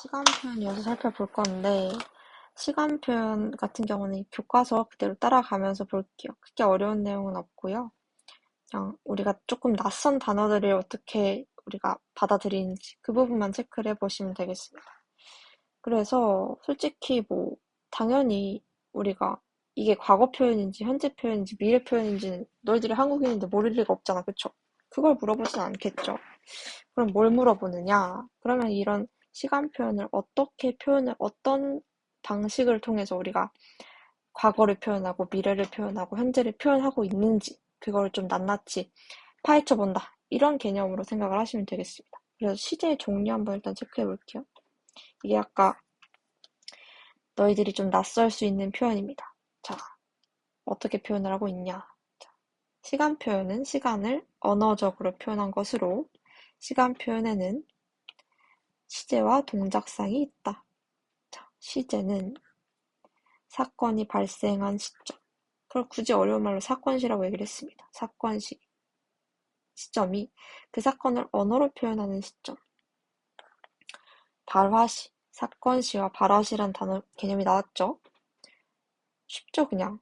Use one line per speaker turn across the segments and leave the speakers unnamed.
시간 표현 이어서 살펴볼 건데, 시간 표현 같은 경우는 이 교과서 그대로 따라가면서 볼게요. 크게 어려운 내용은 없고요. 그냥 우리가 조금 낯선 단어들을 어떻게 우리가 받아들이는지 그 부분만 체크를 해보시면 되겠습니다. 그래서 솔직히 당연히 우리가 이게 과거 표현인지 현재 표현인지 미래 표현인지는 너희들이 한국인인데 모를 리가 없잖아. 그쵸? 그걸 물어보진 않겠죠. 그럼 뭘 물어보느냐? 그러면 이런 시간 표현을 어떻게 표현을, 어떤 방식을 통해서 우리가 과거를 표현하고 미래를 표현하고 현재를 표현하고 있는지 그걸 좀 낱낱이 파헤쳐 본다. 이런 개념으로 생각을 하시면 되겠습니다. 그래서 시제의 종류 한번 일단 체크해 볼게요. 이게 아까 너희들이 좀 낯설 수 있는 표현입니다. 자, 어떻게 표현을 하고 있냐? 자, 시간 표현은 시간을 언어적으로 표현한 것으로 시간 표현에는 시제와 동작상이 있다. 자, 시제는 사건이 발생한 시점. 그걸 굳이 어려운 말로 사건시라고 얘기를 했습니다. 사건시. 시점이 그 사건을 언어로 표현하는 시점. 발화시. 사건시와 발화시란 단어 개념이 나왔죠? 쉽죠, 그냥.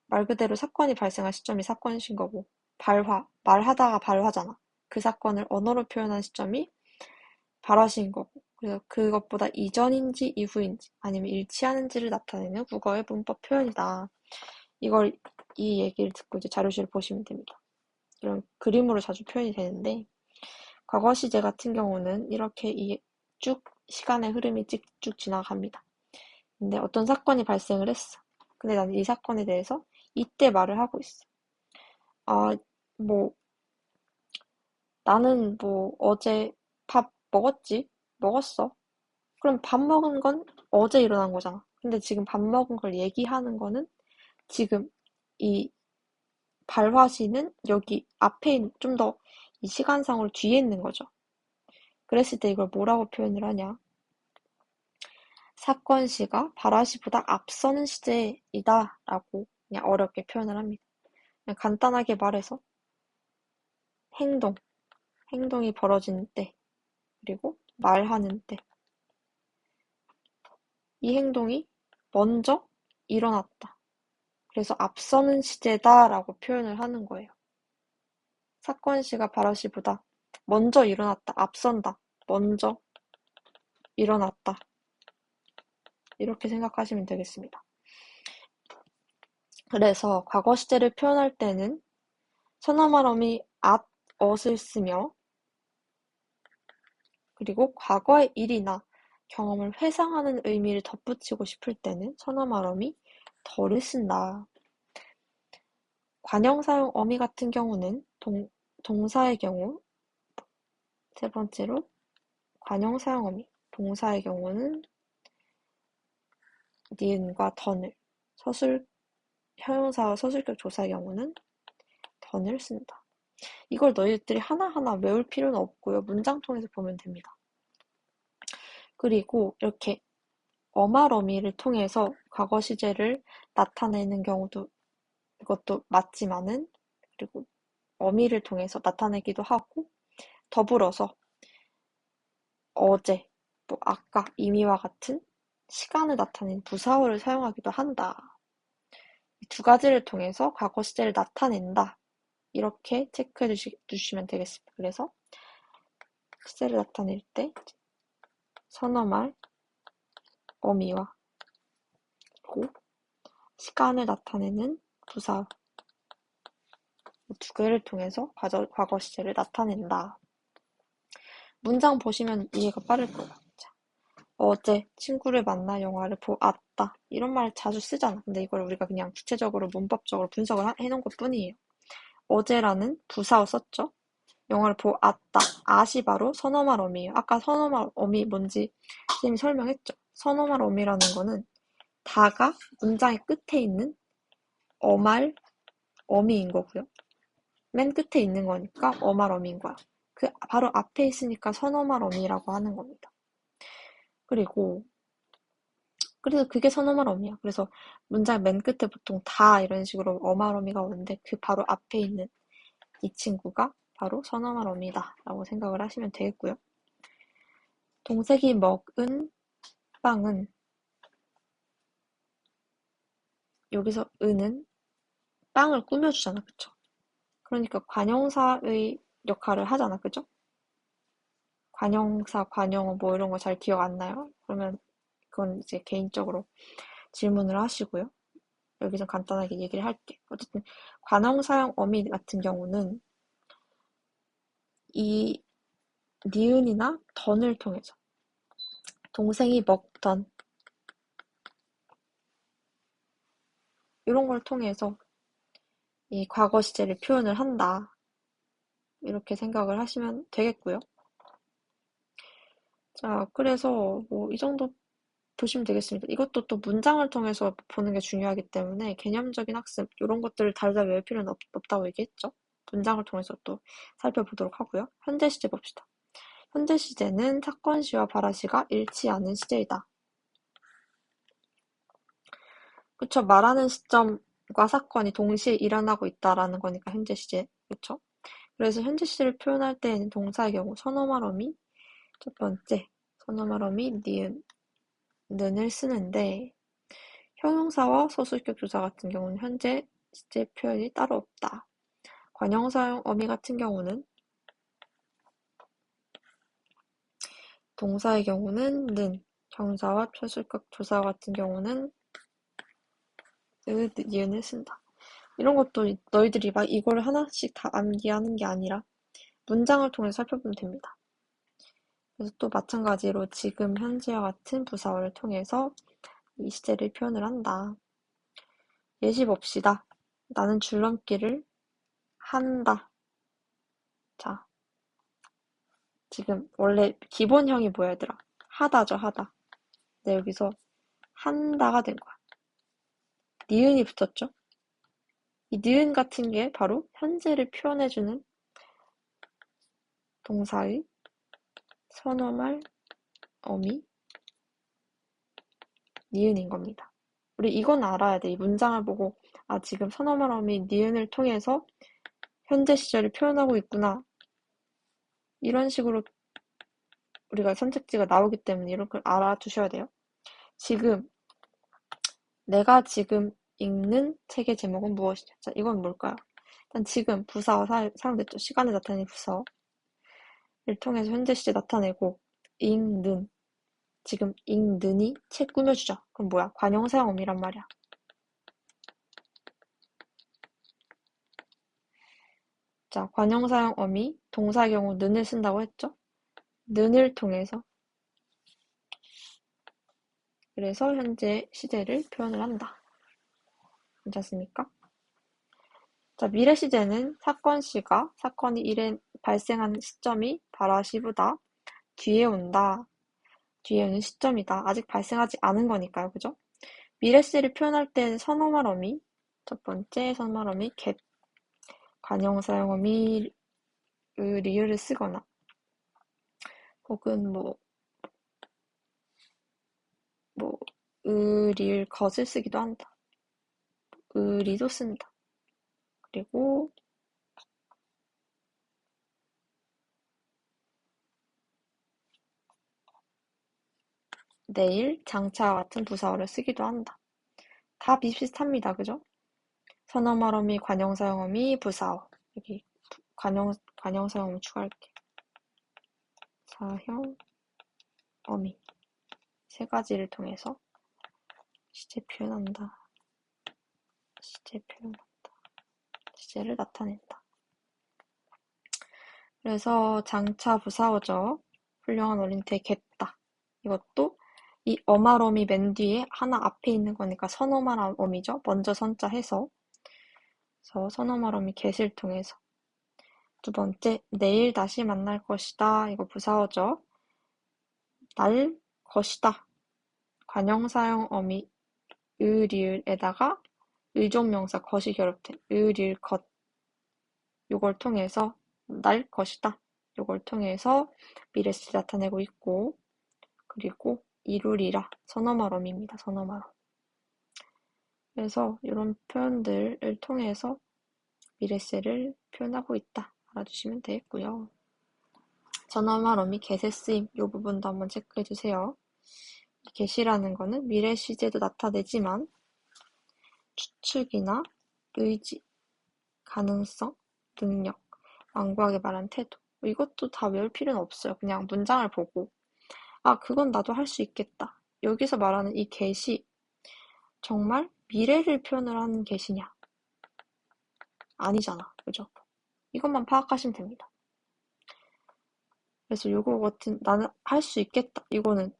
말 그대로 사건이 발생한 시점이 사건시인 거고, 발화. 말하다가 발화잖아. 그 사건을 언어로 표현한 시점이 발화시인 거고. 그래서 그것보다 이전인지 이후인지 아니면 일치하는지를 나타내는 국어의 문법 표현이다. 이 얘기를 듣고 이제 자료실을 보시면 됩니다. 이런 그림으로 자주 표현이 되는데, 과거 시제 같은 경우는 이렇게 쭉 시간의 흐름이 쭉 지나갑니다. 근데 어떤 사건이 발생을 했어. 근데 나는 이 사건에 대해서 이때 말을 하고 있어. 아, 뭐, 나는 어제 밥 먹었지? 먹었어. 그럼 밥 먹은 건 어제 일어난 거잖아. 근데 지금 밥 먹은 걸 얘기하는 거는 지금 이 발화시는 여기 앞에 좀 더 이 시간상으로 뒤에 있는 거죠. 그랬을 때 이걸 뭐라고 표현을 하냐? 사건시가 발화시보다 앞서는 시제이다 라고 그냥 어렵게 표현을 합니다. 그냥 간단하게 말해서 행동, 행동이 벌어지는 때, 그리고 말하는 때. 이 행동이 먼저 일어났다. 그래서 앞서는 시제다라고 표현을 하는 거예요. 사건시가 발화시보다 먼저 일어났다, 앞선다, 먼저 일어났다. 이렇게 생각하시면 되겠습니다. 그래서 과거 시제를 표현할 때는 서너말어미 at, ot을 쓰며 그리고 과거의 일이나 경험을 회상하는 의미를 덧붙이고 싶을 때는 서너말어미 더를 쓴다. 관형사용 어미 같은 경우는 동사의 경우 세 번째로 관형사용 어미 동사의 경우는 니은과 던을 형용사와 서술격 조사의 경우는 던을 쓴다. 이걸 너희들이 하나하나 외울 필요는 없고요. 문장 통해서 보면 됩니다. 그리고 이렇게 어말어미를 통해서 과거 시제를 나타내는 경우도 이것도 맞지만은 그리고 어미를 통해서 나타내기도 하고 더불어서 어제, 아까, 이미와 같은 시간을 나타내는 부사어를 사용하기도 한다. 이 두 가지를 통해서 과거 시제를 나타낸다. 이렇게 체크해 주시면 되겠습니다. 그래서 시제를 나타낼 때 선어말, 어미와 그리고 시간을 나타내는 부사 두 개를 통해서 과거 시제를 나타낸다. 문장 보시면 이해가 빠를 거예요. 자, 어제 친구를 만나 영화를 보았다. 이런 말 자주 쓰잖아. 근데 이걸 우리가 그냥 구체적으로 문법적으로 분석을 해놓은 것 뿐이에요. 어제라는 부사어 썼죠. 영화를 보았다. at이 바로 선어말 어미예요. 아까 선어말 어미 뭔지 선생님이 설명했죠. 선어말 어미라는 거는 다가 문장의 끝에 있는 어말 어미인 거고요. 맨 끝에 있는 거니까 어말 어미인 거야. 그 바로 앞에 있으니까 선어말 어미라고 하는 겁니다. 그래서 그게 선어말 어미야. 그래서 문장 맨 끝에 보통 다 이런 식으로 어말 어미가 오는데 그 바로 앞에 있는 이 친구가 바로 선어말 어미다 라고 생각을 하시면 되겠고요. 동생이 먹은 빵은, 여기서 은은 빵을 꾸며주잖아, 그쵸? 그러니까 관용사의 역할을 하잖아, 그죠? 관용사, 관용어 뭐 이런 거 잘 기억 안 나요? 그러면 그건 이제 개인적으로 질문을 하시고요. 여기서 간단하게 얘기를 할게. 어쨌든 관용사형 어미 같은 경우는 이 니은이나 던을 통해서 동생이 먹던 이런 걸 통해서 이 과거 시제를 표현을 한다. 이렇게 생각을 하시면 되겠고요. 자, 그래서 뭐 이 정도 보시면 되겠습니다. 이것도 또 문장을 통해서 보는 게 중요하기 때문에 개념적인 학습 이런 것들을 달달 외울 필요는 없다고 얘기했죠. 문장을 통해서 또 살펴보도록 하고요. 현재 시제 봅시다. 현재 시제는 사건 시와 발화 시가 일치하는 시제이다. 그쵸? 말하는 시점과 사건이 동시에 일어나고 있다라는 거니까 현재 시제. 그쵸? 그래서 현재 시제를 표현할 때에는 동사의 경우 선어말 어미 첫 번째 선어말 어미 니은 는을 쓰는데 형용사와 서술격 조사 같은 경우는 현재 시제 표현이 따로 없다. 관형사용 어미 같은 경우는 동사의 경우는 는, 형사와 서술격 조사 같은 경우는 니은을 쓴다. 이런 것도 너희들이 막 이걸 하나씩 다 암기하는 게 아니라 문장을 통해 살펴보면 됩니다. 그래서 또 마찬가지로 지금, 현재와 같은 부사어를 통해서 이 시제를 표현을 한다. 예시 봅시다. 나는 줄넘기를 한다. 자, 지금 원래 기본형이 뭐야, 얘들아? 하다죠, 하다. 근데 여기서 한다가 된 거야. 니은이 붙었죠? 이 니은 같은 게 바로 현재를 표현해주는 동사의 선어말 어미 니은인 겁니다. 우리 이건 알아야 돼. 이 문장을 보고 아, 지금 선어말 어미 니은을 통해서 현재 시절을 표현하고 있구나. 이런 식으로 우리가 선택지가 나오기 때문에 이런 걸 알아두셔야 돼요. 지금 내가 지금 읽는 책의 제목은 무엇이냐? 자, 이건 뭘까요? 일단 지금 부사어 사용됐죠. 시간을 나타내는 부사어를 통해서 현재 시제 나타내고 읽는 지금 읽는이 책 꾸며주죠. 그럼 뭐야? 관형사용어미란 말이야. 자, 관형사용어미 동사의 경우 는을 쓴다고 했죠. 는을 통해서 그래서 현재 시제를 표현을 한다. 괜찮습니까? 자, 미래 시제는 사건 시가 사건이 발생한 시점이 발화 시보다 뒤에 온다. 뒤에 오는 시점이다. 아직 발생하지 않은 거니까요. 그죠? 미래 시제를 표현할 때는 선어말 어미 첫 번째 선어말 어미 갭 관형 어미 리을을 쓰거나 혹은 리을 것을 쓰기도 한다. 리도 쓴다. 그리고 내일, 장차와 같은 부사어를 쓰기도 한다. 다 비슷비슷합니다. 그죠? 선어말 어미, 관형사용 어미, 부사어. 여기 관형사용 어미 추가할게. 사형 어미. 세 가지를 통해서 시제 표현한다. 시제 표현한다. 시제를 나타낸다. 그래서 장차 부사어죠. 훌륭한 어린이의 겠다. 이것도 이 어말어미 맨 뒤에 하나 앞에 있는 거니까 선어말어미죠. 먼저 선자 해서 그래서 선어말어미 겟을 통해서 두 번째 내일 다시 만날 것이다. 이거 부사어죠. 날 것이다. 관형사용 어미 리을에다가 의종명사 것이 결합된 리을 것 요걸 통해서 날 것이다. 요걸 통해서 미래시 나타내고 있고 그리고 이루리라 선어말어미입니다. 선어말어. 그래서 이런 표현들을 통해서 미래세를 표현하고 있다. 알아주시면 되겠고요. 전화말 어미 개세 쓰임 이 부분도 한번 체크해 주세요. 개시라는 거는 미래 시제도 나타내지만 추측이나 의지, 가능성, 능력, 완고하게 말한 태도 이것도 다 외울 필요는 없어요. 그냥 문장을 보고 아 그건 나도 할 수 있겠다. 여기서 말하는 이 개시 정말 미래를 표현을 하는 개시냐? 아니잖아. 그죠? 이것만 파악하시면 됩니다. 그래서 요거 같은 나는 할 수 있겠다. 이거는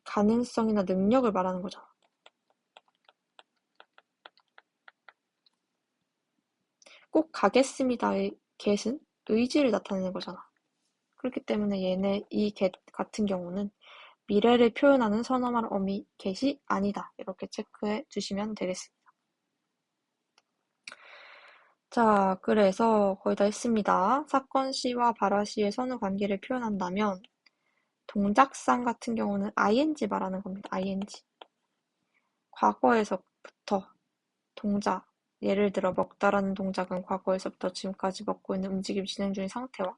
가능성이나 능력을 말하는 거잖아. 꼭 가겠습니다의 get은 의지를 나타내는 거잖아. 그렇기 때문에 얘네 이 get 같은 경우는 미래를 표현하는 선어말 어미 get이 아니다. 이렇게 체크해 주시면 되겠습니다. 자, 그래서 거의 다 했습니다. 사건 시와 발화 시의 선후 관계를 표현한다면 동작상 같은 경우는 ing 말하는 겁니다. ing. 과거에서부터 동작. 예를 들어 먹다라는 동작은 과거에서부터 지금까지 먹고 있는 움직임 진행 중인 상태와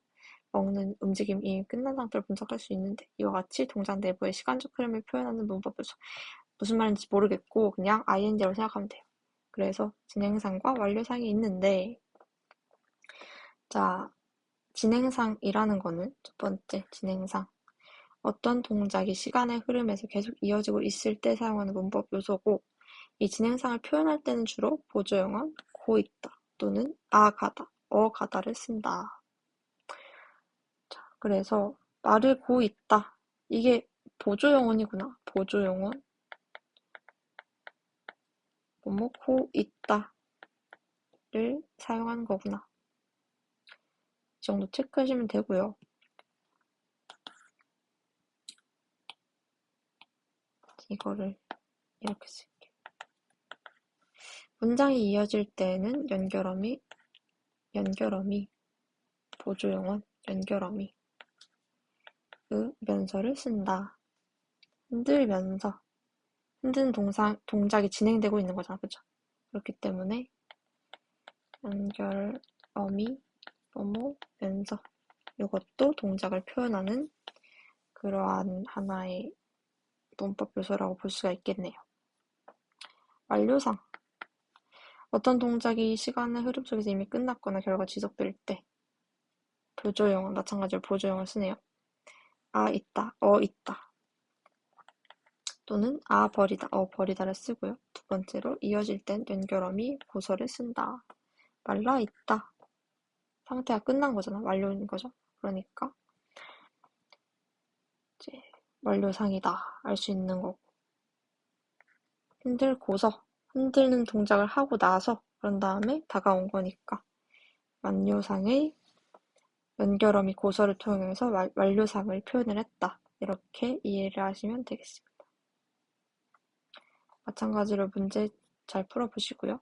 먹는 움직임이 이미 끝난 상태를 분석할 수 있는데 이와 같이 동작 내부의 시간적 흐름을 표현하는 문법 요소. 무슨 말인지 모르겠고 그냥 ing로 생각하면 돼요. 그래서 진행상과 완료상이 있는데 자, 진행상이라는 거는 첫 번째 진행상. 어떤 동작이 시간의 흐름에서 계속 이어지고 있을 때 사용하는 문법 요소고 이 진행상을 표현할 때는 주로 보조용언 고 있다 또는 아 가다, 어 가다를 쓴다. 자, 그래서 말을 고 있다. 이게 보조용언이구나. 보조용언 뭐뭐 고 있다를 사용하는 거구나. 이 정도 체크하시면 되고요. 이거를 이렇게 쓸게요. 문장이 이어질 때에는 연결어미, 보조용언, 연결어미, 면서를 쓴다. 흔들면서, 흔드는 동작이 진행되고 있는 거잖아, 그죠? 그렇기 때문에 연결어미, 뭐뭐, 면서 이것도 동작을 표현하는 그러한 하나의 문법 요소라고 볼 수가 있겠네요. 완료상. 어떤 동작이 시간의 흐름 속에서 이미 끝났거나 결과가 지속될 때 보조용언, 마찬가지로 보조용언을 쓰네요. 아 있다, 어 있다 또는 아 버리다, 어 버리다를 쓰고요. 두 번째로 이어질 땐 연결어미, 보서를 쓴다. 말라 있다. 상태가 끝난 거잖아. 완료인 거죠. 그러니까 이제 완료상이다 알 수 있는 거고 흔들고서 흔들는 동작을 하고 나서 그런 다음에 다가온 거니까 완료상의 연결어미 고서를 통해서 완료상을 표현을 했다. 이렇게 이해를 하시면 되겠습니다. 마찬가지로 문제 잘 풀어보시고요.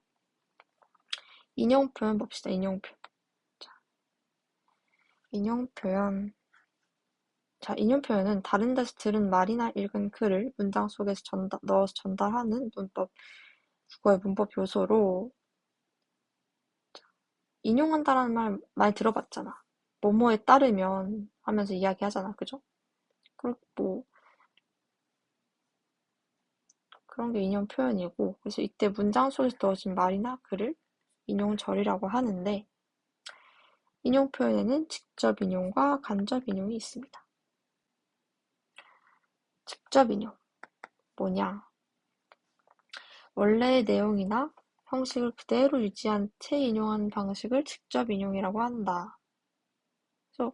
인용 표현 봅시다. 인용 표현. 자, 인용 표현. 자, 인용 표현은 다른 데서 들은 말이나 읽은 글을 문장 속에서 넣어서 전달하는 국어의 문법 요소로 인용한다라는 말 많이 들어봤잖아. 뭐뭐에 따르면 하면서 이야기하잖아. 그죠? 그리고 그런 게 인용 표현이고 그래서 이때 문장 속에서 넣어진 말이나 글을 인용절이라고 하는데 인용 표현에는 직접 인용과 간접 인용이 있습니다. 직접 인용 뭐냐? 원래의 내용이나 형식을 그대로 유지한 채 인용하는 방식을 직접 인용이라고 한다. 그래서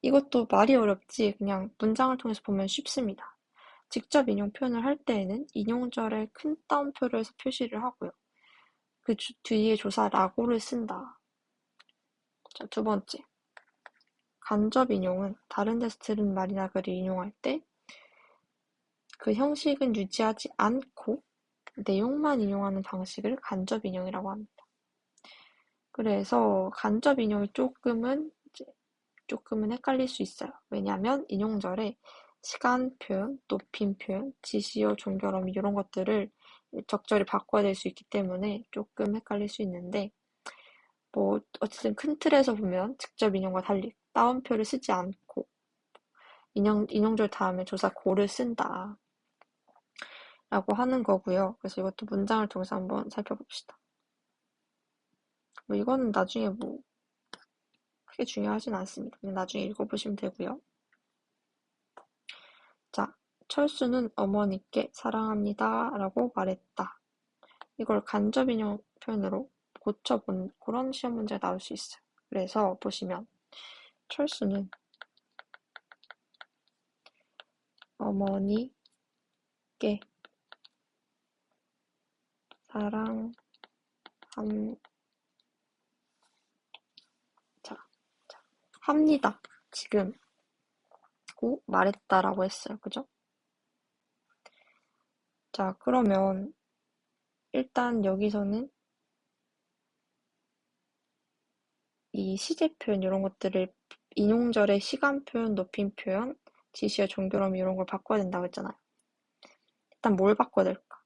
이것도 말이 어렵지 그냥 문장을 통해서 보면 쉽습니다. 직접 인용 표현을 할 때에는 인용절에 큰 따옴표를 해서 표시를 하고요. 그 뒤에 조사 라고를 쓴다. 자, 두 번째. 간접 인용은 다른 데서 들은 말이나 글을 인용할 때 그 형식은 유지하지 않고 내용만 인용하는 방식을 간접 인용이라고 합니다. 그래서 간접 인용이 조금은 헷갈릴 수 있어요. 왜냐하면 인용절에 시간 표현, 높임 표현, 지시어, 종결어미 이런 것들을 적절히 바꿔야 될 수 있기 때문에 조금 헷갈릴 수 있는데 뭐 어쨌든 큰 틀에서 보면 직접 인용과 달리 따옴표를 쓰지 않고 인용절 다음에 조사 고를 쓴다 라고 하는 거고요. 그래서 이것도 문장을 통해서 한번 살펴봅시다. 뭐 이거는 나중에 뭐 크게 중요하진 않습니다. 그냥 나중에 읽어보시면 되고요. 자, 철수는 어머니께 사랑합니다 라고 말했다. 이걸 간접 인용 표현으로 고쳐본 그런 시험 문제가 나올 수 있어요. 그래서 보시면 철수는 어머니께 사랑함 자, 합니다. 지금 고 말했다라고 했어요. 그죠? 자, 그러면 일단 여기서는 이 시제 표현 이런 것들을 인용절의 시간 표현, 높임 표현, 지시어 종결음 이런 걸 바꿔야 된다고 했잖아요. 일단 뭘 바꿔야 될까?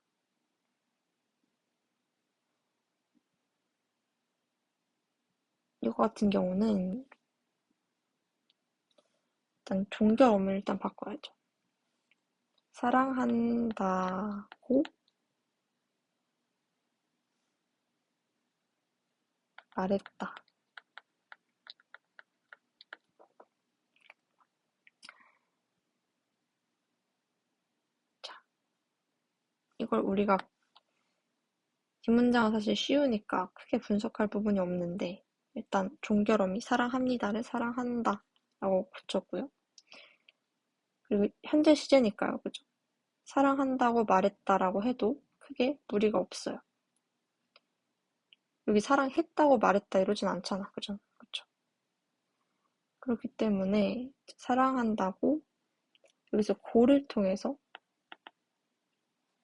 이거 같은 경우는 일단 종결음을 일단 바꿔야죠. 사랑한다고 말했다. 자, 이걸 우리가 뒷문장은 사실 쉬우니까 크게 분석할 부분이 없는데 일단 종결음이 사랑합니다를 사랑한다 라고 고쳤고요. 그리고 현재 시제니까요. 그죠? 사랑한다고 말했다라고 해도 크게 무리가 없어요. 여기 사랑했다고 말했다 이러진 않잖아. 그죠? 그쵸? 그렇기 때문에 사랑한다고 여기서 고를 통해서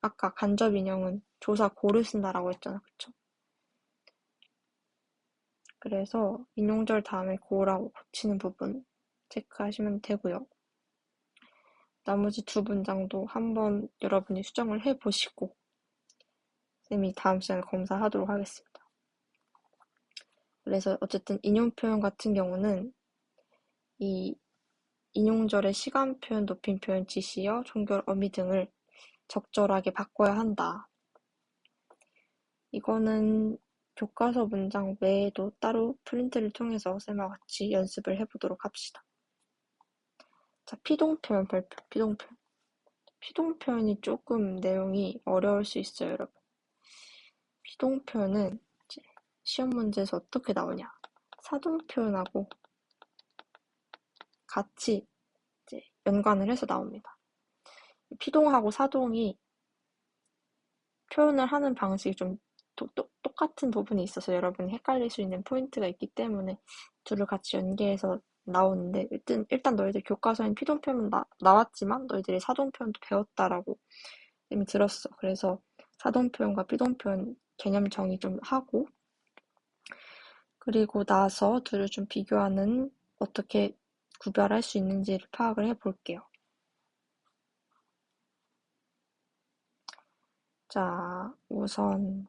아까 간접 인형은 조사 고를 쓴다라고 했잖아. 그쵸? 그래서 인용절 다음에 고라고 고치는 부분 체크하시면 되고요. 나머지 두 문장도 한번 여러분이 수정을 해보시고 쌤이 다음 시간에 검사하도록 하겠습니다. 그래서 어쨌든 인용 표현 같은 경우는 이 인용절의 시간 표현, 높임 표현, 지시어, 종결, 어미 등을 적절하게 바꿔야 한다. 이거는 교과서 문장 외에도 따로 프린트를 통해서 쌤과 같이 연습을 해보도록 합시다. 자, 피동표현 발표, 피동표현. 피동표현이 조금 내용이 어려울 수 있어요, 여러분. 피동표현은 이제 시험 문제에서 어떻게 나오냐. 사동표현하고 같이 이제 연관을 해서 나옵니다. 피동하고 사동이 표현을 하는 방식이 좀 똑같은 부분이 있어서 여러분이 헷갈릴 수 있는 포인트가 있기 때문에 둘을 같이 연계해서 나오는데 일단 너희들 교과서엔 피동표현 나왔지만 너희들이 사동표현도 배웠다라고 이미 들었어. 그래서 사동표현과 피동표현 개념 정의 좀 하고 그리고 나서 둘을 좀 비교하는 어떻게 구별할 수 있는지를 파악을 해볼게요. 자, 우선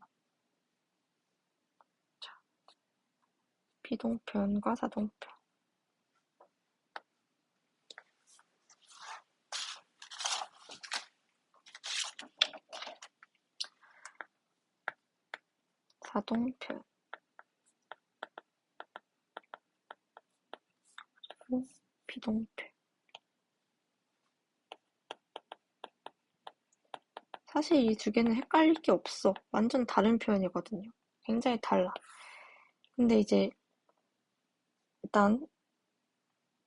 피동표현과 사동표현. 사동표현. 그리고 비동표현. 사실 이 두 개는 헷갈릴 게 없어. 완전 다른 표현이거든요. 굉장히 달라. 근데 이제 일단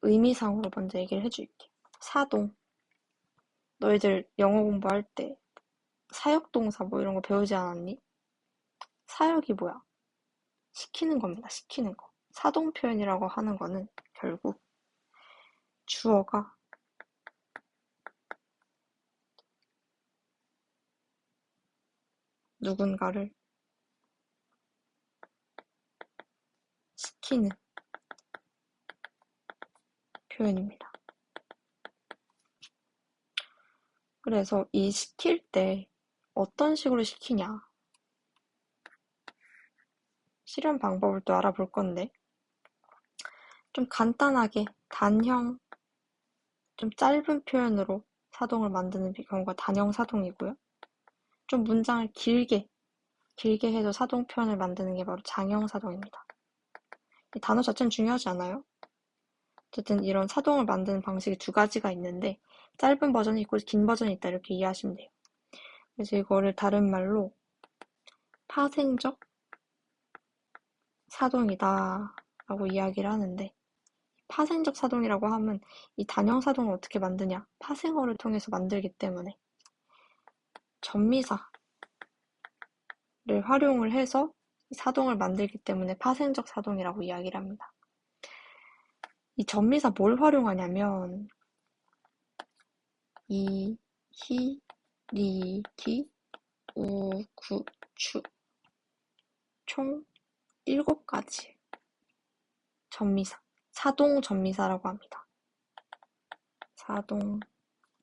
의미상으로 먼저 얘기를 해줄게. 사동. 너희들 영어 공부할 때 사역동사 뭐 이런 거 배우지 않았니? 사역이 뭐야? 시키는 겁니다. 시키는 거. 사동 표현이라고 하는 거는 결국 주어가 누군가를 시키는 표현입니다. 그래서 이 시킬 때 어떤 식으로 시키냐? 실현 방법을 또 알아볼 건데 좀 간단하게 단형, 좀 짧은 표현으로 사동을 만드는 경우가 단형 사동이고요. 좀 문장을 길게 해서 사동 표현을 만드는 게 바로 장형 사동입니다. 이 단어 자체는 중요하지 않아요. 어쨌든 이런 사동을 만드는 방식이 두 가지가 있는데 짧은 버전이 있고 긴 버전이 있다 이렇게 이해하시면 돼요. 그래서 이거를 다른 말로 파생적 사동이다 라고 이야기를 하는데 파생적 사동이라고 하면 이 단형 사동을 어떻게 만드냐? 파생어를 통해서 만들기 때문에 전미사를 활용을 해서 사동을 만들기 때문에 파생적 사동이라고 이야기를 합니다. 이 전미사 뭘 활용하냐면 이, 히, 리, 기, 우, 구, 추 총 7가지 전미사, 사동 전미사라고 합니다. 사동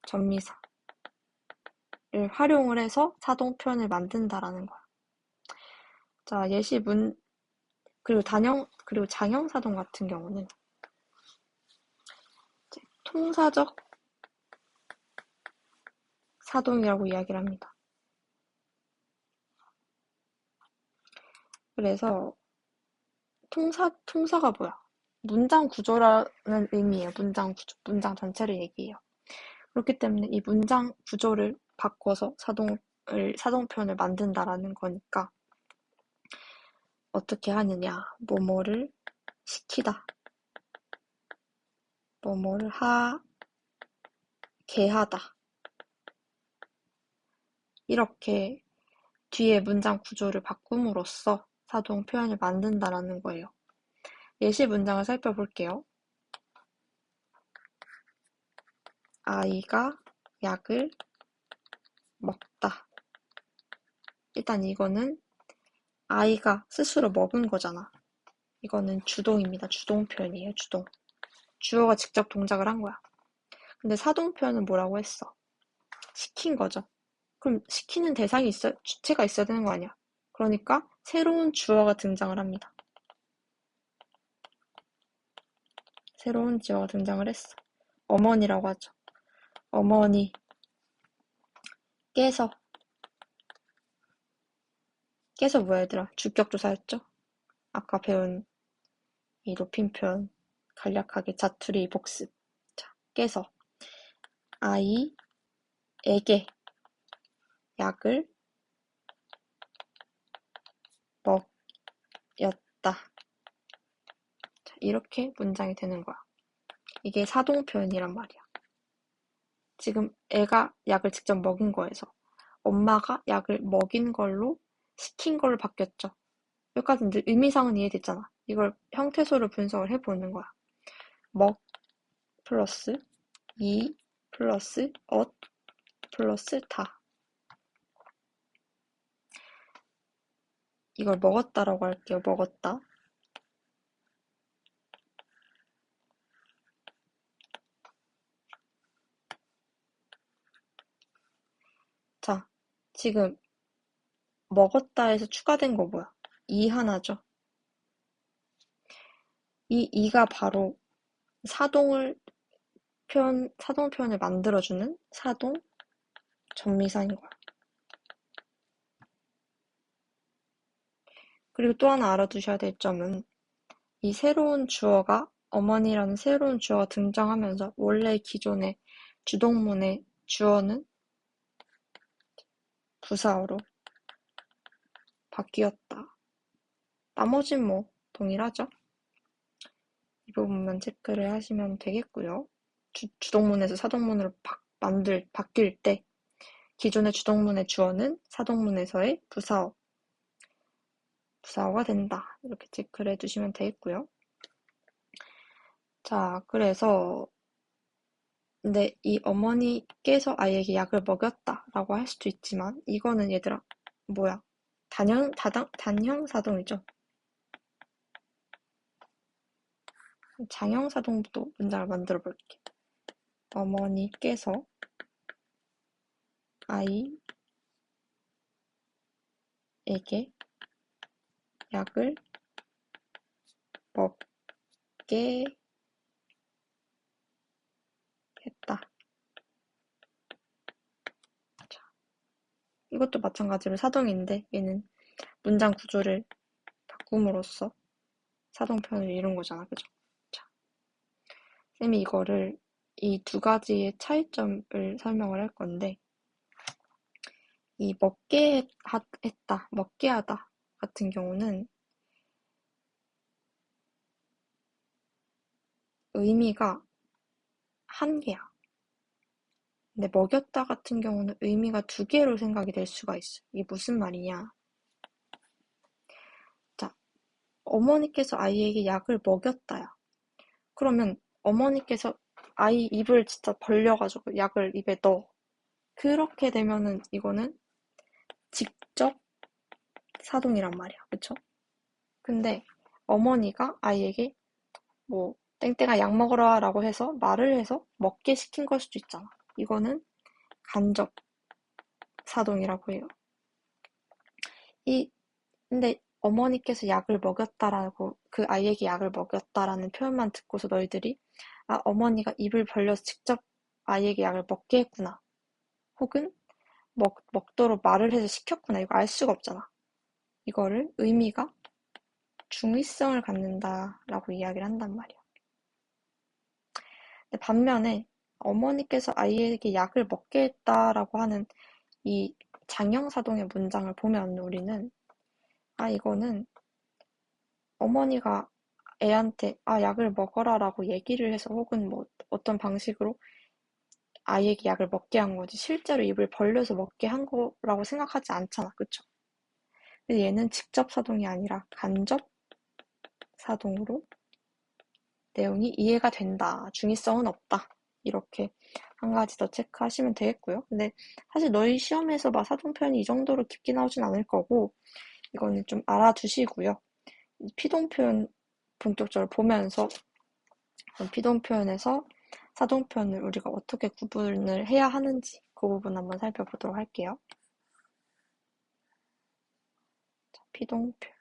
전미사를 활용을 해서 사동 표현을 만든다라는 거야. 자, 그리고 그리고 장형 사동 같은 경우는 이제 통사적 사동이라고 이야기를 합니다. 그래서 통사가 뭐야? 문장 구조라는 의미예요. 문장 구조, 문장 전체를 얘기해요. 그렇기 때문에 이 문장 구조를 바꿔서 사동 표현을 만든다라는 거니까 어떻게 하느냐? 뭐뭐를 시키다. 뭐뭐를 하게 하다. 이렇게 뒤에 문장 구조를 바꿈으로써 사동 표현을 만든다라는 거예요. 예시 문장을 살펴볼게요. 아이가 약을 먹다. 일단 이거는 아이가 스스로 먹은 거잖아. 이거는 주동입니다. 주동 표현이에요. 주동. 주어가 직접 동작을 한 거야. 근데 사동 표현은 뭐라고 했어? 시킨 거죠. 그럼 시키는 대상이 주체가 있어야 되는 거 아니야? 그러니까 새로운 주어가 등장을 합니다. 새로운 주어가 등장을 했어. 어머니라고 하죠. 어머니께서 뭐야 얘들아? 주격조사였죠? 아까 배운 이 높임 표현 간략하게 자투리 복습. 자, 께서 아이에게 약을 먹였다. 자, 이렇게 문장이 되는 거야. 이게 사동 표현이란 말이야. 지금 애가 약을 직접 먹인 거에서 엄마가 약을 먹인 걸로 시킨 걸로 바뀌었죠. 여기까지 이제 의미상은 이해됐잖아. 이걸 형태소로 분석을 해보는 거야. 먹 플러스 이 플러스 엇 플러스 다. 이걸 먹었다라고 할게요. 먹었다. 자, 지금 먹었다에서 추가된 거 뭐야? 이 하나죠. 이 이가 바로 사동 표현을 만들어주는 사동 전미사인 거야. 그리고 또 하나 알아두셔야 될 점은 이 새로운 주어가 어머니라는 새로운 주어가 등장하면서 원래 기존의 주동문의 주어는 부사어로 바뀌었다. 나머진 뭐 동일하죠? 이 부분만 체크를 하시면 되겠고요. 주동문에서 사동문으로 바뀔 때 기존의 주동문의 주어는 사동문에서의 부사어가 된다. 이렇게 체크를 해두시면 되겠고요. 자, 그래서 근데 이 어머니께서 아이에게 약을 먹였다라고 할 수도 있지만 이거는 얘들아 뭐야? 단형 사동이죠. 장형 사동부터 문장을 만들어 볼게. 어머니께서 아이에게 약을 먹게 이것도 마찬가지로 사동인데 얘는 문장 구조를 바꿈으로써 사동 표현을 이룬 거잖아. 그죠? 자, 쌤이 이거를 이 두 가지의 차이점을 설명을 할 건데 이 했다, 먹게 하다 같은 경우는 의미가 한 개야. 근데 먹였다 같은 경우는 의미가 두 개로 생각이 될 수가 있어. 이게 무슨 말이냐? 자, 어머니께서 아이에게 약을 먹였다야. 그러면 어머니께서 아이 입을 진짜 벌려가지고 약을 입에 넣어. 그렇게 되면은 이거는 직접 사동이란 말이야. 그쵸? 근데 어머니가 아이에게 뭐 땡땡아 약 먹으라 라고 해서 말을 해서 먹게 시킨 걸 수도 있잖아. 이거는 간접 사동이라고 해요. 근데 어머니께서 약을 먹였다라고 그 아이에게 약을 먹였다라는 표현만 듣고서 너희들이 아 어머니가 입을 벌려서 직접 아이에게 약을 먹게 했구나. 혹은 먹도록 말을 해서 시켰구나. 이거 알 수가 없잖아. 이거를 의미가 중의성을 갖는다라고 이야기를 한단 말이야. 근데 반면에 어머니께서 아이에게 약을 먹게 했다라고 하는 이 장형사동의 문장을 보면 우리는 아 이거는 어머니가 애한테 아 약을 먹어라라고 얘기를 해서 혹은 뭐 어떤 방식으로 아이에게 약을 먹게 한 거지 실제로 입을 벌려서 먹게 한 거라고 생각하지 않잖아. 그쵸? 근데 얘는 직접 사동이 아니라 간접 사동으로 내용이 이해가 된다. 중의성은 없다. 이렇게 한 가지 더 체크하시면 되겠고요. 근데 사실 너희 시험에서 막 사동 표현이 이 정도로 깊게 나오진 않을 거고 이거는 좀 알아두시고요. 피동 표현 본격적으로 보면서 피동 표현에서 사동 표현을 우리가 어떻게 구분을 해야 하는지 그 부분 한번 살펴보도록 할게요. 자, 피동 표현.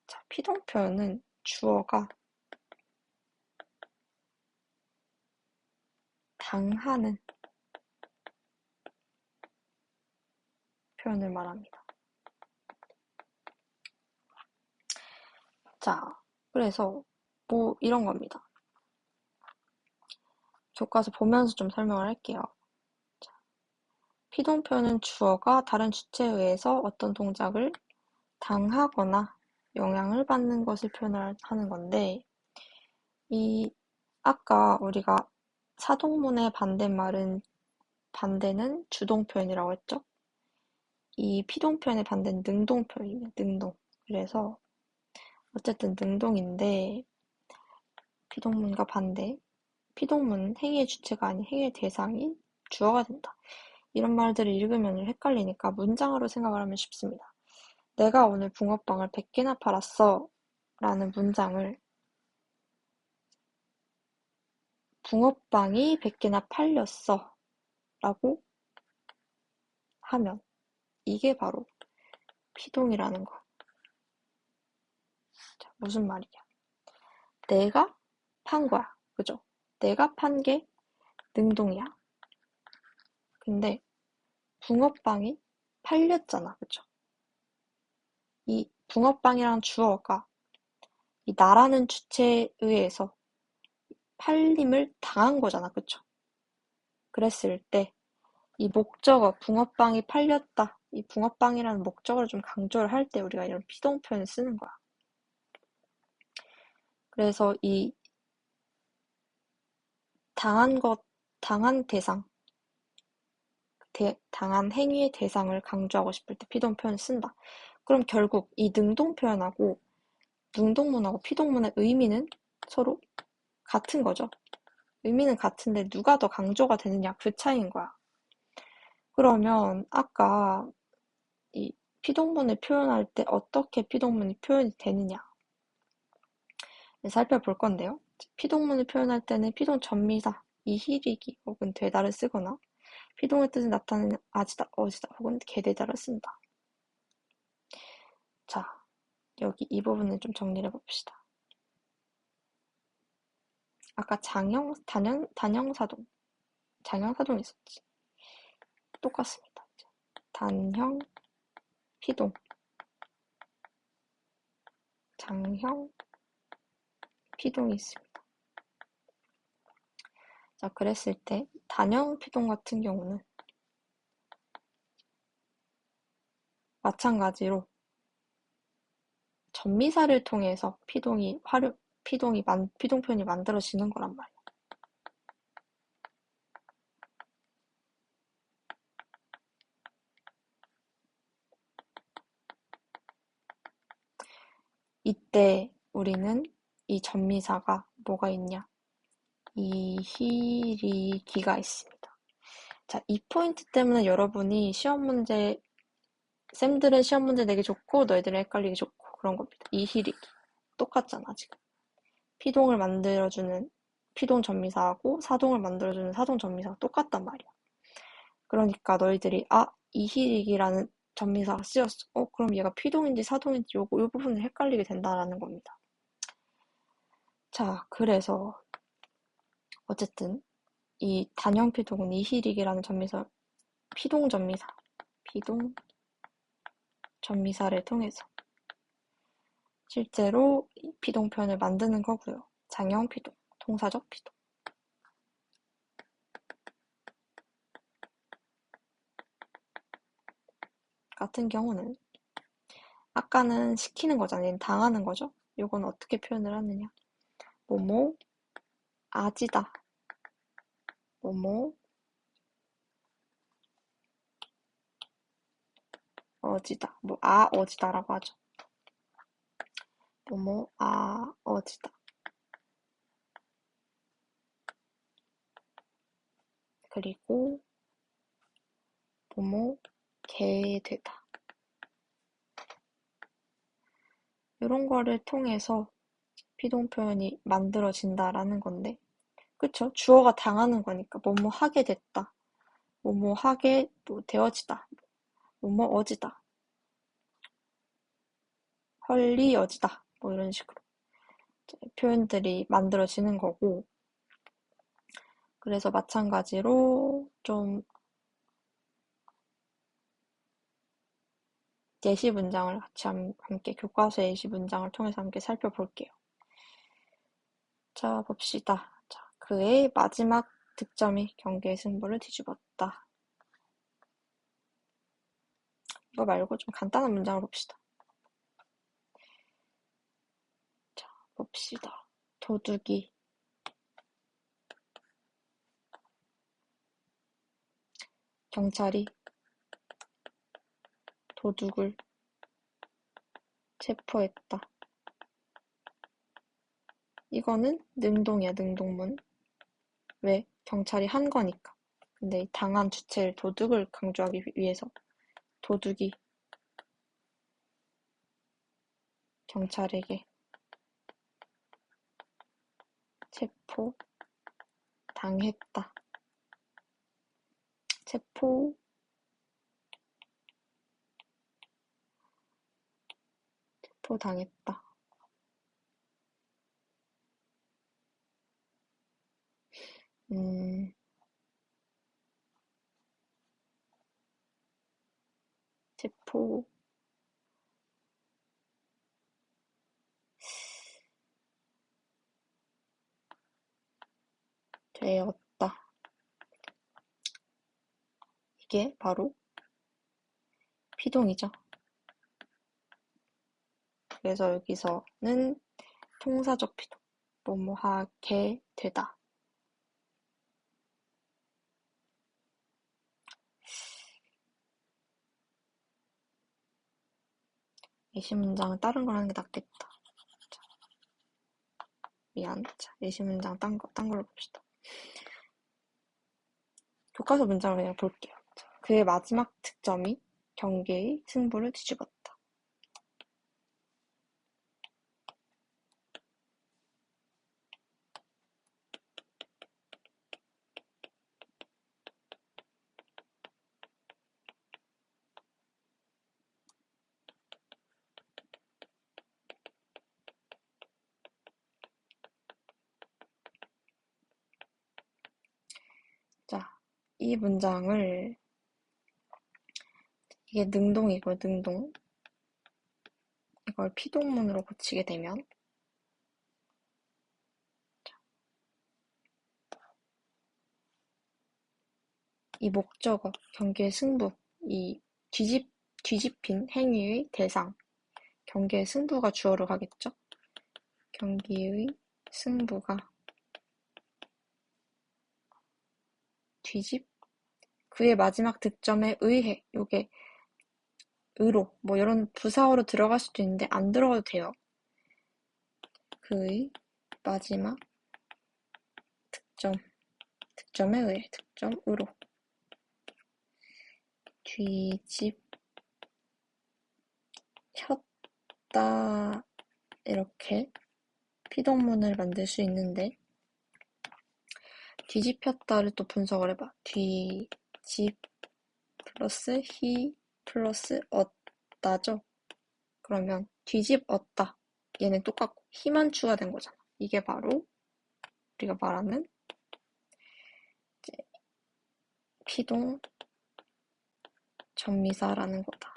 자, 피동 표현은 주어가 당하는 표현을 말합니다. 자, 그래서 뭐 이런 겁니다. 교과서 보면서 좀 설명을 할게요. 자, 피동 표현은 주어가 다른 주체에 의해서 어떤 동작을 당하거나 영향을 받는 것을 표현하는 건데 아까 우리가 사동문의 반대는 주동 표현이라고 했죠? 이 피동 표현의 반대는 능동 표현이에요. 능동. 그래서 어쨌든 능동인데 피동문과 반대. 피동문은 행위의 주체가 아닌 행위의 대상이 주어가 된다. 이런 말들을 읽으면 헷갈리니까 문장으로 생각을 하면 쉽습니다. 내가 오늘 붕어빵을 100개나 팔았어 라는 문장을 붕어빵이 100개나 팔렸어 라고 하면 이게 바로 피동이라는 거. 자, 무슨 말이냐. 내가 판 거야. 그죠? 내가 판 게 능동이야. 근데 붕어빵이 팔렸잖아. 그죠? 이 붕어빵이라는 주어가 이 나라는 주체에 의해서 팔림을 당한 거잖아. 그쵸? 그랬을 때 이 목적어 붕어빵이 팔렸다. 이 붕어빵이라는 목적어를 좀 강조를 할 때 우리가 이런 피동 표현을 쓰는 거야. 그래서 이 당한 대상, 당한 행위의 대상을 강조하고 싶을 때 피동 표현을 쓴다. 그럼 결국 이 능동 표현하고 능동문하고 피동문의 의미는 서로 같은 거죠. 의미는 같은데 누가 더 강조가 되느냐 그 차이인 거야. 그러면 아까 이 피동문을 표현할 때 어떻게 피동문이 표현이 되느냐 살펴볼 건데요. 피동문을 표현할 때는 피동 전미사, 이히리기 혹은 되다를 쓰거나 피동의 뜻을 나타내는 아지다, 어지다 혹은 게되다를 쓴다. 자, 여기 이 부분을 좀 정리를 해봅시다. 아까 단형사동, 장형, 사종 있었지. 똑같습니다. 단형, 피동, 장형, 피동이 있습니다. 자, 그랬을 때 단형 피동 같은 경우는 마찬가지로 전미사를 통해서 피동편이 만들어지는 거란 말이야. 이때 우리는 이 전미사가 뭐가 있냐? 이희리기가 있습니다. 자, 이 포인트 때문에 여러분이 쌤들은 시험 문제 내기 좋고 너희들은 헷갈리기 좋고 그런 겁니다. 이희리기. 똑같잖아, 지금. 피동을 만들어주는 피동 전미사하고 사동을 만들어주는 사동 전미사가 똑같단 말이야. 그러니까 너희들이 이희리기라는 전미사가 쓰였어. 그럼 얘가 피동인지 사동인지 요 부분을 헷갈리게 된다라는 겁니다. 자, 그래서 어쨌든 이 단형 피동은 이희리기라는 피동 전미사를 통해서 실제로 피동편을 만드는 거고요. 장형 피동, 통사적 피동. 같은 경우는 아까는 시키는 거잖아요. 당하는 거죠. 요건 어떻게 표현을 하느냐. 뭐뭐 아지다. 뭐뭐 어지다. 어지다라고 하죠. 뭐뭐 어지다. 그리고 뭐뭐 개되다. 이런 거를 통해서 피동 표현이 만들어진다라는 건데, 그쵸? 주어가 당하는 거니까 뭐뭐 하게 됐다. 뭐뭐 하게 되어지다. 뭐뭐 어지다. 헐리어지다. 이런 식으로 표현들이 만들어지는 거고, 그래서 마찬가지로 좀 예시 문장을 같이 함께 교과서 예시 문장을 통해서 함께 살펴볼게요. 자, 봅시다. 자, 그의 마지막 득점이 경기의 승부를 뒤집었다. 이거 말고 좀 간단한 문장을 봅시다. 자, 봅시다. 도둑이 경찰이 도둑을 체포했다. 이거는 능동이야, 능동문. 왜? 경찰이 한 거니까. 근데 이 당한 주체를 도둑을 강조하기 위해서 도둑이 경찰에게 체포당했다. 체포당했다. 체포 되었다. 이게 바로 피동이죠. 그래서 여기서는 통사적 피동, 뭐뭐 하게 되다. 예시 문장은 다른 걸 하는 게 낫겠다. 자, 미안. 자, 예시 문장 딴 걸로 봅시다. 교과서 문장을 그냥 볼게요. 자, 그의 마지막 득점이 경기의 승부를 뒤집었다. 자, 이 문장을, 이게 능동이고, 능동. 이걸 피동문으로 고치게 되면, 이 목적어, 경계의 승부, 이 뒤집힌 행위의 대상, 경계의 승부가 주어로 가겠죠? 경기의 승부가 그의 마지막 득점에 의해, 요게 의로, 뭐 이런 부사어로 들어갈 수도 있는데 안 들어가도 돼요. 그의 마지막 득점에 의해, 득점으로 뒤집혔다, 이렇게 피동문을 만들 수 있는데, 뒤집혔다를 또 분석을 해봐. 뒤집 플러스 히 플러스 얻다죠? 그러면 뒤집었다. 얘는 똑같고 히만 추가된 거잖아. 이게 바로 우리가 말하는 이제 피동 전미사라는 거다.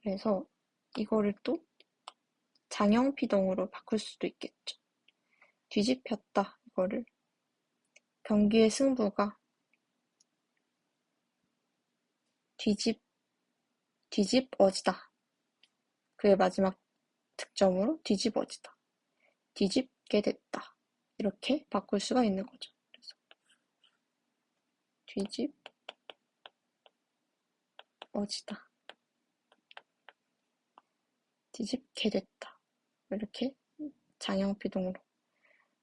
그래서 이거를 또 장형 피동으로 바꿀 수도 있겠죠. 뒤집혔다. 이거를 경기의 승부가 뒤집어지다. 그의 마지막 득점으로 뒤집어지다. 뒤집게 됐다. 이렇게 바꿀 수가 있는 거죠. 그래서 뒤집어지다. 뒤집게 됐다. 이렇게 장형피동으로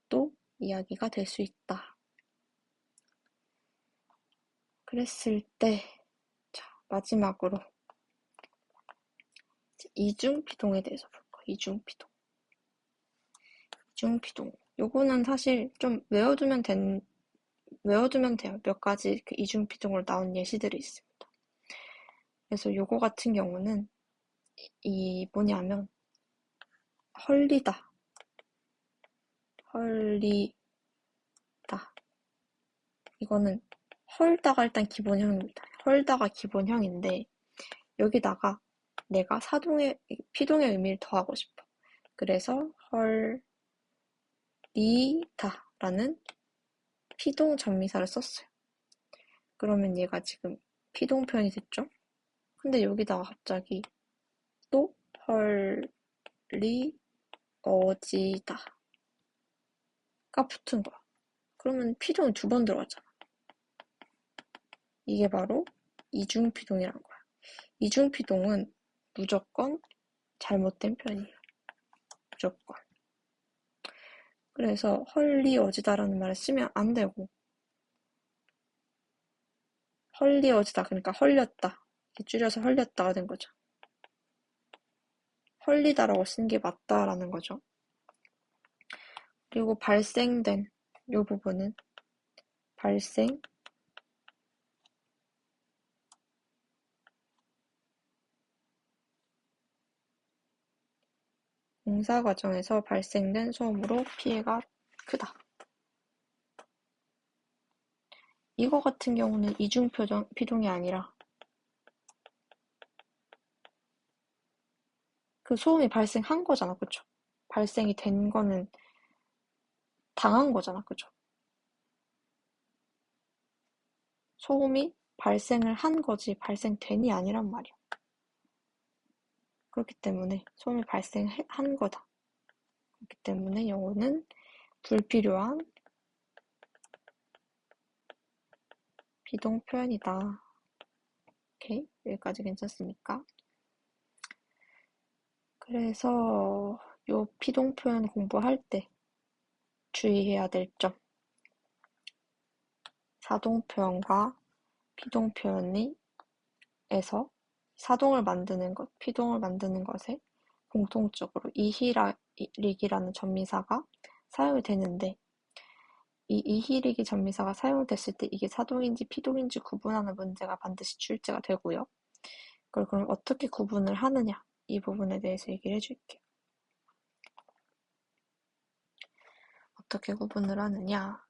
또 이야기가 될 수 있다. 그랬을 때, 자, 마지막으로 이중피동에 대해서 볼 거예요. 이중피동. 요거는 사실 좀 외워두면 돼요. 몇 가지 그 이중피동으로 나온 예시들이 있습니다. 그래서 요거 같은 경우는 뭐냐면 헐리다. 이거는 헐다가 일단 기본형입니다. 헐다가 기본형인데 여기다가 내가 피동의 의미를 더하고 싶어. 그래서 헐리다라는 피동 전미사를 썼어요. 그러면 얘가 지금 피동 표현이 됐죠? 근데 여기다가 갑자기 또 헐리어지다가 붙은 거야. 그러면 피동이 2번 들어갔잖아. 이게 바로 이중피동이란 거야. 이중피동은 무조건 잘못된 표현이에요. 무조건. 그래서 헐리어지다라는 말을 쓰면 안 되고 헐리어지다 그러니까 헐렸다. 이렇게 줄여서 헐렸다가 된 거죠. 헐리다라고 쓴 게 맞다라는 거죠. 그리고 발생된 이 부분은 공사 과정에서 발생된 소음으로 피해가 크다. 이거 같은 경우는 이중피동이 아니라 그 소음이 발생한 거잖아, 그쵸? 발생이 된 거는 당한 거잖아, 그쵸? 소음이 발생을 한 거지 발생된이 아니란 말이야. 그렇기 때문에 소음이 발생한 거다. 그렇기 때문에 영어는 불필요한 비동 표현이다. 오케이, 여기까지 괜찮습니까? 그래서 요 피동 표현 공부할 때 주의해야 될 점. 사동 표현과 피동 표현에서 사동을 만드는 것, 피동을 만드는 것에 공통적으로 이히릭이라는 전미사가 사용이 되는데 이 이히릭이 전미사가 사용됐을 때 이게 사동인지 피동인지 구분하는 문제가 반드시 출제가 되고요. 그걸 그럼 어떻게 구분을 하느냐 이 부분에 대해서 얘기를 해줄게요. 어떻게 구분을 하느냐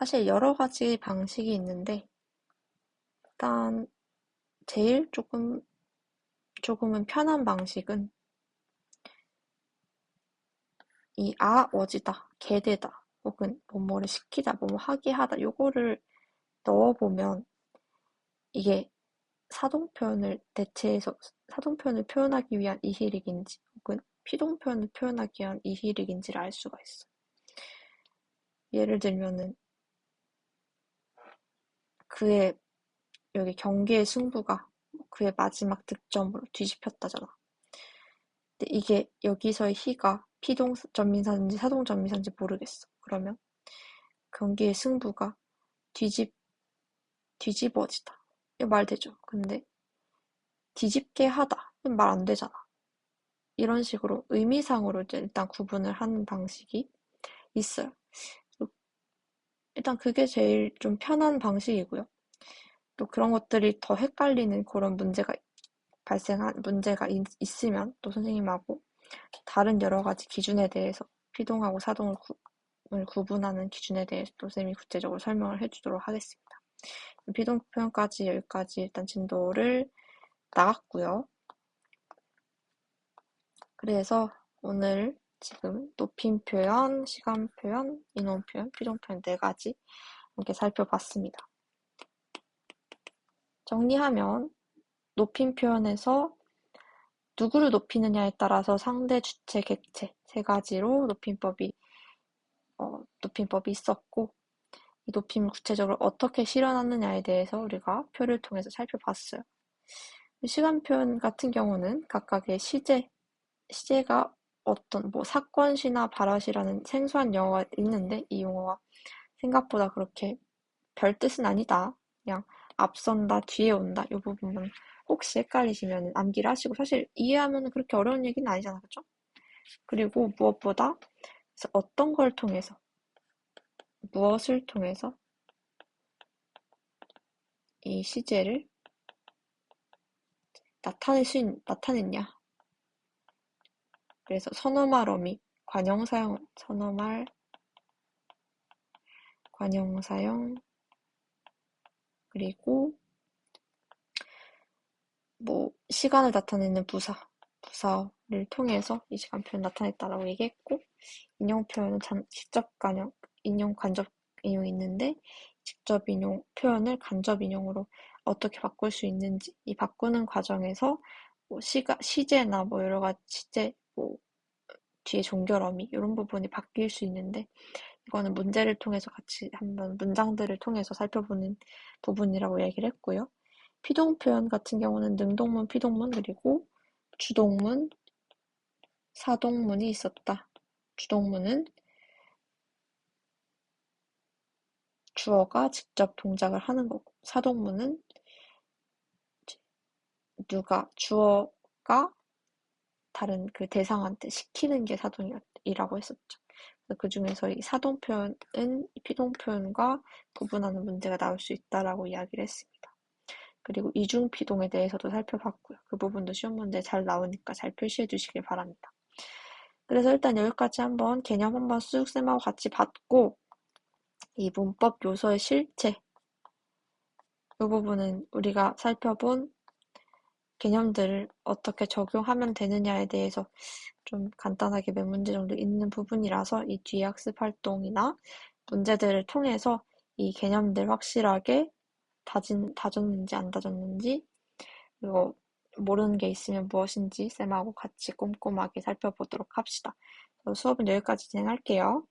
사실 여러 가지 방식이 있는데, 일단 제일 조금은 편한 방식은 이 어지다, 개되다, 혹은 뭐뭐를 시키다, 뭐뭐 하게 하다, 요거를 넣어보면 이게 사동표현을 표현하기 위한 이히릭인지 혹은 피동표현을 표현하기 위한 이히릭인지를 알 수가 있어. 예를 들면은 그의 여기 경기의 승부가 그의 마지막 득점으로 뒤집혔다잖아. 근데 이게 여기서의 희가 피동전미사인지 사동전미사인지 모르겠어. 그러면 경기의 승부가 뒤집어지다. 이거 말 되죠? 근데 뒤집게 하다. 말 안 되잖아. 이런 식으로 의미상으로 이제 일단 구분을 하는 방식이 있어요. 일단 그게 제일 좀 편한 방식이고요. 또 그런 것들이 더 헷갈리는 그런 문제가 있으면 또 선생님하고 다른 여러 가지 기준에 대해서 피동하고 사동을 구분하는 기준에 대해서 또 선생님이 구체적으로 설명을 해주도록 하겠습니다. 피동 표현까지 여기까지 일단 진도를 나갔고요. 그래서 오늘 지금 높임 표현, 시간 표현, 인원 표현, 피동 표현 네 가지 이렇게 살펴봤습니다. 정리하면 높임 표현에서 누구를 높이느냐에 따라서 상대, 주체, 객체 세 가지로 높임법이 있었고, 이 높임을 구체적으로 어떻게 실현하느냐에 대해서 우리가 표를 통해서 살펴봤어요. 시간 표현 같은 경우는 각각의 시제가 어떤 사건시나 발화시라는 생소한 용어가 있는데 이 용어가 생각보다 그렇게 별 뜻은 아니다. 그냥 앞선다, 뒤에 온다. 이 부분만 혹시 헷갈리시면 암기를 하시고 사실 이해하면 그렇게 어려운 얘기는 아니잖아. 그죠? 그리고 무엇보다 어떤 걸 통해서 무엇을 통해서 이 시제를 나타냈냐. 그래서 선어말 어미, 선어말, 관용사용, 그리고 시간을 나타내는 부사를 통해서 이 시간 표현 나타냈다라고 얘기했고, 인용 표현은 인용, 간접 인용이 있는데, 직접 인용 표현을 간접 인용으로 어떻게 바꿀 수 있는지, 이 바꾸는 과정에서 시제나 여러 가지 시제, 뒤에 종결어미, 이런 부분이 바뀔 수 있는데, 이거는 문제를 통해서 같이 한번 문장들을 통해서 살펴보는 부분이라고 얘기를 했고요. 피동 표현 같은 경우는 능동문, 피동문, 그리고 주동문, 사동문이 있었다. 주동문은 주어가 직접 동작을 하는 거고, 사동문은 주어가 다른 그 대상한테 시키는 게 사동이라고 했었죠. 그 중에서 이 사동 표현은 피동 표현과 구분하는 문제가 나올 수 있다라고 이야기를 했습니다. 그리고 이중 피동에 대해서도 살펴봤고요. 그 부분도 시험 문제에 잘 나오니까 잘 표시해 주시길 바랍니다. 그래서 일단 여기까지 한번 개념 한번 쑥 쌤하고 같이 봤고, 이 문법 요소의 실체, 이 부분은 우리가 살펴본 개념들을 어떻게 적용하면 되느냐에 대해서 좀 간단하게 몇 문제 정도 있는 부분이라서 이 뒤에 학습 활동이나 문제들을 통해서 이 개념들 확실하게 다졌는지 안 다졌는지, 그리고 모르는 게 있으면 무엇인지 쌤하고 같이 꼼꼼하게 살펴보도록 합시다. 수업은 여기까지 진행할게요.